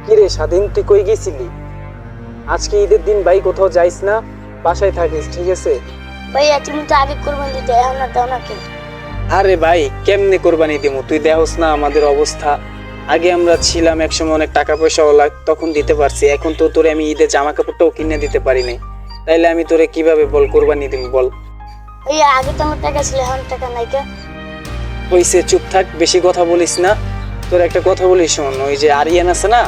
কিরে স্বাধীন, তুই কই গেছিলি? আজকে ঈদের দিন ভাই, কোথাও যাইস না, বাসায় থাকিস, ঠিক আছে? ভাইয়া তুমি তো আগে কোরবানি দিতে এখন না দাও নাকি? আরে ভাই, কেমনে কোরবানি দিমু? তুই দেখোস না আমাদের অবস্থা। আগে আমরা ছিলাম একসময় অনেক টাকা পয়সা ওলা, তখন দিতে পারছি। এখন তো তোরে আমি ঈদের জামা কাপড়টাও কিনে দিতে পারি নাই, তাইলে আমি তোরে কিভাবে বল কোরবানি দিব বল? ভাইয়া আগে তো আমার টাকা ছিল এখন টাকা নাই কে? হইছে, চুপ থাক, বেশি কথা বলিস না। তোর একটা কথা বলিস, শোন, ওই যে আরিয়ান আছে না,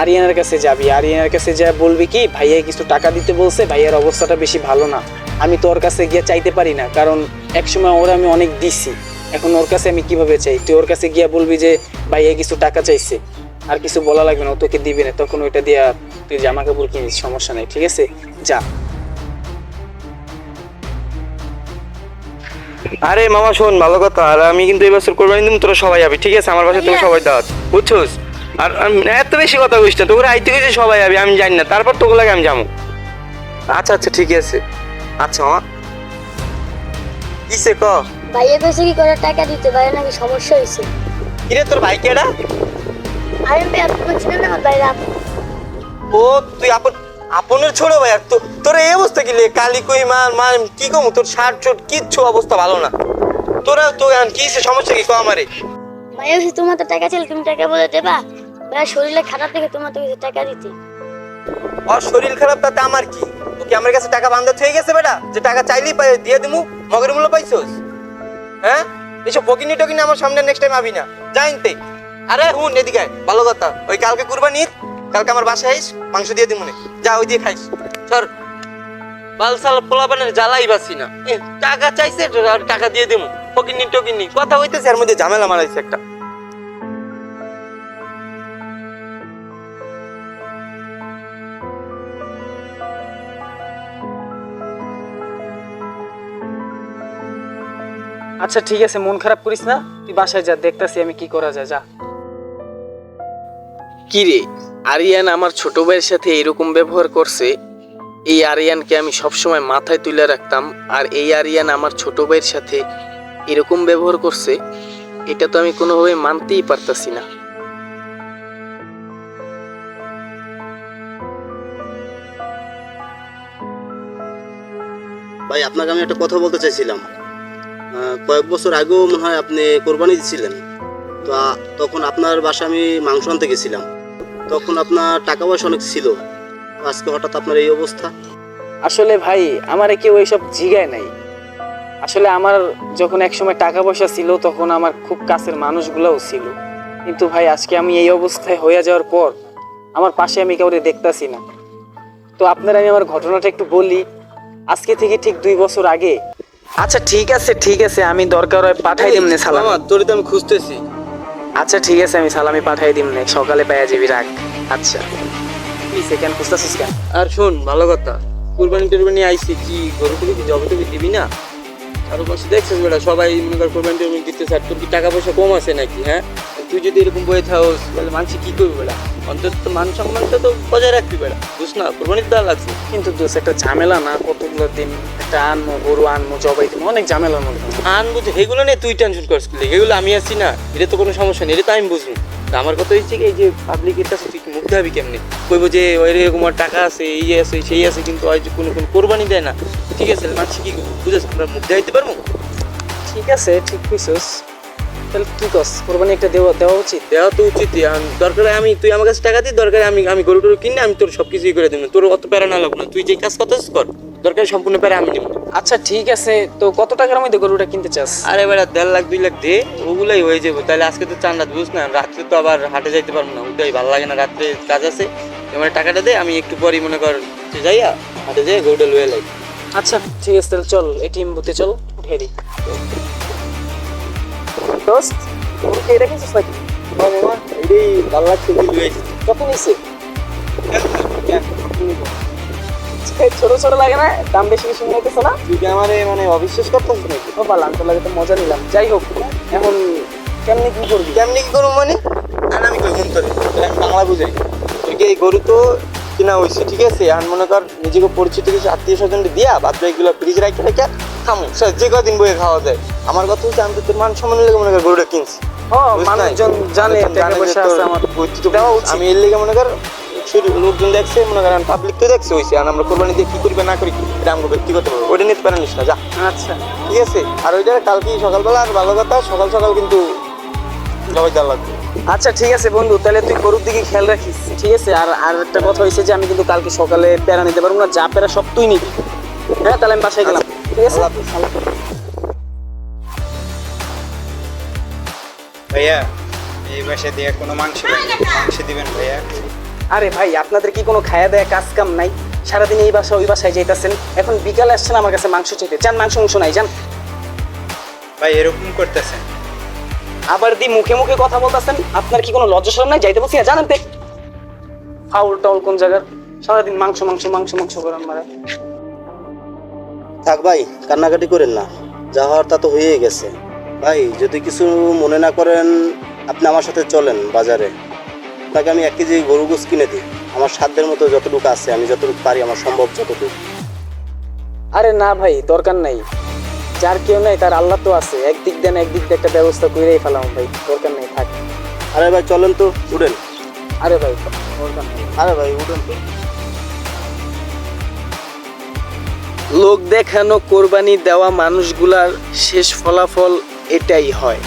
আরিয়ানের কাছে যাবি। আরিয়ানের কাছে যা বলবি কি, ভাইয়া কিছু টাকা দিতে বলছে, ভাইয়ার অবস্থাটা বেশি ভালো না, আমি তোর কাছে গিয়ে চাইতে পারি না, কারণ একসময় ওরা আমি অনেক দিছি, এখন ওর কাছে আমি কিভাবে চাই? তুই ওর কাছে গিয়া বলবি যে ভাইয়া কিছু টাকা চাইছে, আর কিছু বলা লাগবে না, ও তোকে দিবি না, তখন ওইটা দিয়া তুই জামা কাপড় কিনিস, সমস্যা নেই, ঠিক আছে? যা। আরে মামা শোন, ভালো কথা। আর আমি কিন্তু এই বছর কোরবানি দিব, তোরা সবাই যাবি, ঠিক আছে? আমার বাসায় তোকে সবাই দাওয়াত, বুঝছোস? আর এত বেশি কথা বুঝছ না, তোরা আইতে গেছে সবাই যাবি, আমি জানি না, তারপর তোকে লাগে আমি যাবো। আচ্ছা আচ্ছা ঠিক আছে। আচ্ছা মামা, কিসে ক? ভাইয়া কইছে কি করে টাকা দিতে, ভাইয়া নাকি সমস্যা হয়েছে। কিরে তোর ভাই কেডা? আমি ভাইয়া বলছিলাম না আমার ভাইরা। ও তুই আপনের ছোট ভাই, আর তোর এই অবস্থা কি লে? কালি কই মা কি কম, তোর শার্ট চোট কিচ্ছু অবস্থা ভালো না। তোরা তো এখন কিসে সমস্যা কি ক আমারে? ভাইয়া কইছে তোমার তো টাকা ছিল, তুমি টাকা বলে দেবা। ভাইয়া শরীরে খারাপ থেকে তোমার তো কিছু টাকা দিতে। ওর শরীর খারাপ, তাতে আমার কি? তোকে আমার কাছে টাকা বান্ধা হয়ে গেছে বেটা, যে টাকা চাইলেই দিয়ে দিমু? মগের মূল্য পাইছোস? হ্যাঁ, এসব ফকিনি টকিনি আমার সামনে নেক্সট টাইম আবি না, জানতে। আরে হুন এদিকে আয়, ভালো কথা। ওই কালকে কুরবানি ঈদ, কালকে আমার বাসায় আইস, মাংস দিয়ে দিমু নে, যা ওই দিয়ে খাইস। সর, বালসাল পোলাপানের জ্বালাই বাসি না। টাকা চাইছে আর টাকা দিয়ে দিমু, ফকিনি টকিনি কথা হইতেছে, এর মধ্যে ঝামেলা মারাইছে একটা। আচ্ছা ঠিক আছে, মন খারাপ করিস না, তুই বাসায় যা, দেখতাছি আমি কি করা যায়, যা। কি রে, আরিয়ান আমার ছোট ভাইয়ের সাথে এরকম ব্যবহার করছে? এই আরিয়ানকে আমি সবসময় মাথায় তুলে রাখতাম, আর এই আরিয়ান আমার ছোট ভাইয়ের সাথে এরকম ব্যবহার করছে? এটা তো আমি কোনোভাবে মানতেই পারতাছি না। ভাই আপনাকে আমি একটা কথা বলতে চাইছিলাম। কয়েক বছর আগেও মনে হয় আপনি কোরবানি দিয়েছিলেন, তো তখন আপনার বাসায় আমি মাংস আনতে গেছিলাম, তখন আপনার টাকা পয়সা অনেক ছিল, আজকে হঠাৎ আপনার এই অবস্থা। আসলে ভাই, আমারে কেউ এইসব জিগায় নাই। আসলে আমার যখন একসময় টাকা পয়সা ছিল, তখন আমার খুব কাছের মানুষগুলোও ছিল, কিন্তু ভাই আজকে আমি এই অবস্থায় হয়ে যাওয়ার পর আমার পাশে আমি কাউরে দেখতাছি না। তো আপনারা আমি আমার ঘটনাটা একটু বলি। আজকে থেকে ঠিক 2 বছর আগে। আচ্ছা ঠিক আছে ঠিক আছে, আমি দরকার হয় পাঠাই দিম নে সালাম। মামা তোরে তো আমি খুঁজতেছি। আচ্ছা ঠিক আছে, আমি সালামি পাঠাই দিম নে, সকালে পাইয়া যাবি, রাখ। আচ্ছা কি সেকেন্ড খুঁজতেছিস কেন? আর শোন, ভালো কথা, কুরবানি টুরবানি আইসি, কি গরু টুরু কি জবে টবে দিবি না? আর পাশে দেখছিস বেটা, সবাই মনে কর কোরবানি টুরবানি দিতেছে, আর তোর কি টাকা পয়সা কম আছে নাকি? হ্যাঁ, তুই যদি এরকম বয়ে থাকস তাহলে মানুষ কি করবে বেটা? অন্তত তো মান সম্মানটা তো বজায় রাখবি বেটা, বুঝ না? কোরবানি তো দেওয়া লাগছে। কিন্তু দোষ একটা ঝামেলা না, কতগুলো দিন একটা আনমো, গরু আনমো, জবাই দিমো, অনেক ঝামেলার মধ্যে। আন বুঝে এগুলো নিয়ে তুই টেনশন করছিস, এগুলো আমি আছি না, এটা তো কোনো সমস্যা নেই, এটা তো আমি বুঝবো। তা আমার কথা হচ্ছে কি, এই যে পাবলিকের কাছে তুই মুখ দেখাবি কেমনি? কইবো যে ওই রকম টাকা আছে, এই আছে সেই আছে, কিন্তু ওই যে কোনো কোরবানি দেয় না, ঠিক আছে? মানুষ কি বুঝেছ, আমরা মুখ দেখাইতে পারবো? ঠিক আছে, ঠিক কইছস, তাহলে কি কস, কোরবানি একটা দেওয়া উচিত? দেওয়া তো উচিত। দরকার তুই আমার কাছে টাকা দিই, দরকার আমি গরু টরু কিনে আমি তোর সব কিছুই করে দেবো, তোর অত প্যারা না লাগবে না, তুই যে কাজ করতেছিস কর, দরকার সম্পূর্ণ প্যারা আমি নেবো। আচ্ছা ঠিক আছে, তো কত টাকার মধ্যে গরুটা কিনতে চাস? আরে বেড়া 1.5 লাখ 2 লাখ দে, ওগুলাই হয়ে যাবে। তাহলে আজকে তো 4 রাত, বুঝ না, রাত্রে তো আবার হাটে যাইতে পারবো না, ওটাই ভালো লাগে না, রাত্রে কাজ আছে। তোমার টাকাটা দে, আমি একটু পরই মনে কর যাইয়া হাটে যাই গরুটা লয়ে লাই। আচ্ছা ঠিক আছে, তাহলে চল এটিএম বুথে চল, উঠে দিই। দোস্ত, গরু কে রেখেছিস নাকি? মামা এটাই ভালো লাগছে, লয়ে আইছি। কত নিছে? ছোট ছোট লাগে না, দাম বেশি বেশি মনে হইতেছে না? তুই কি আমারে মানে অবিশ্বাস করতেছিস নাকি? ও বালা, তোর লাগে তো মজা নিলাম। যাই হোক, এখন কেমনি কি করবি? কেমনি কি করবো মানে? আর আমি কই মন তোরে, আমি বাংলা বুঝাই। তুই কি এই গরু তো কিনা হয়েছে, ঠিক আছে? আর মনে কর নিজেকে পরিচিত কিছু আত্মীয় স্বজন দিয়া বাদ এগুলো ফ্রিজ রাখে রেখে খামু, যে কদিন বয়ে খাওয়া যায়। আমার কথা হচ্ছে, আমি তো তোর মান সম্মান লেগে মনে কর গরুটা কিনছি, ও বুঝছ নাই? মানুষজন জানে মানুষজন টাকা জানে যে পয়সা তোর আছে আমার বৈদ্যুতিক দেওয়া উচিত। আমি এর লিগে মনে কর শুধু লোকজন দেখছে মনে করেন পাবলিক তো দেখছে হইছে আর আমরা কোরবানি দিয়ে কি করবে না করি এটা আমরা ব্যক্তিগত ব্যাপার। ওইটা নিতে পারিস না যা আচ্ছা ঠিক আছে আর ওইটা কালকে সকালবেলা আর ভালো কথা সকাল সকাল কিন্তু জবাই দেওয়া লাগবে আচ্ছা ঠিক আছে বন্ধু, তাহলে তুই গরুর দিকে খেয়াল রাখিস, ঠিক আছে? আর আর একটা কথা হয়েছে যে আমি কিন্তু কালকে সকালে প্যারা নিতে পারবো না, যা প্যারা সব তুই নিবি। হ্যাঁ, তাহলে আমি বাসায় গেলাম, ঠিক আছে? আল্লাহ হাফেজ। ভাইয়া এই বাসা দিয়ে কোনো মাংস দিবেন ভাইয়া? আরে ভাই, আপনাদের কি কোনো খায়া দেয়া কাজ কাম নাই? সারাদিন এই বাসা ওই বাসায় যাইতেছেন, এখন বিকালে আসছেন আমার কাছে মাংস চাইতে। যান, মাংস নাই, যান। ভাই এরকম করতেছেন? আবার দি মুখে মুখে কথা বলতেছেন, আপনার কি কোনো লজ্জা শরম নাই? যাইতে বলছি না, জানেন তে ফাউল টাউল কোন জায়গার, সারাদিন মাংস মাংস মাংস মাংস করেন মারা। থাক ভাই, কান্নাকাটি করেন না, যা হওয়ার তা তো হয়েই গেছে। ভাই যদি কিছু মনে না করেন, আপনি আমার সাথে চলেন বাজারে, আপনাকে আমি 1 কেজি গরু গোস কিনে দিই। আমার সাধ্যের মতো যতটুকু আছে, আমি যতটুকু পারি, আমার সম্ভব যতটুকু। আরে না ভাই, দরকার নাই, যার কেউ নাই তার আল্লাহ তো আছে, একদিক দেন একদিক দিয়ে একটা ব্যবস্থা করেই ফেলাম ভাই, দরকার নেই, থাক। আরে ভাই চলেন তো, উঠেন। আরে ভাই দরকার নেই। আরে ভাই উঠেন তো। লোক দেখানো কোরবানি দেওয়া মানুষগুলার শেষ ফলাফল এটাই হয়।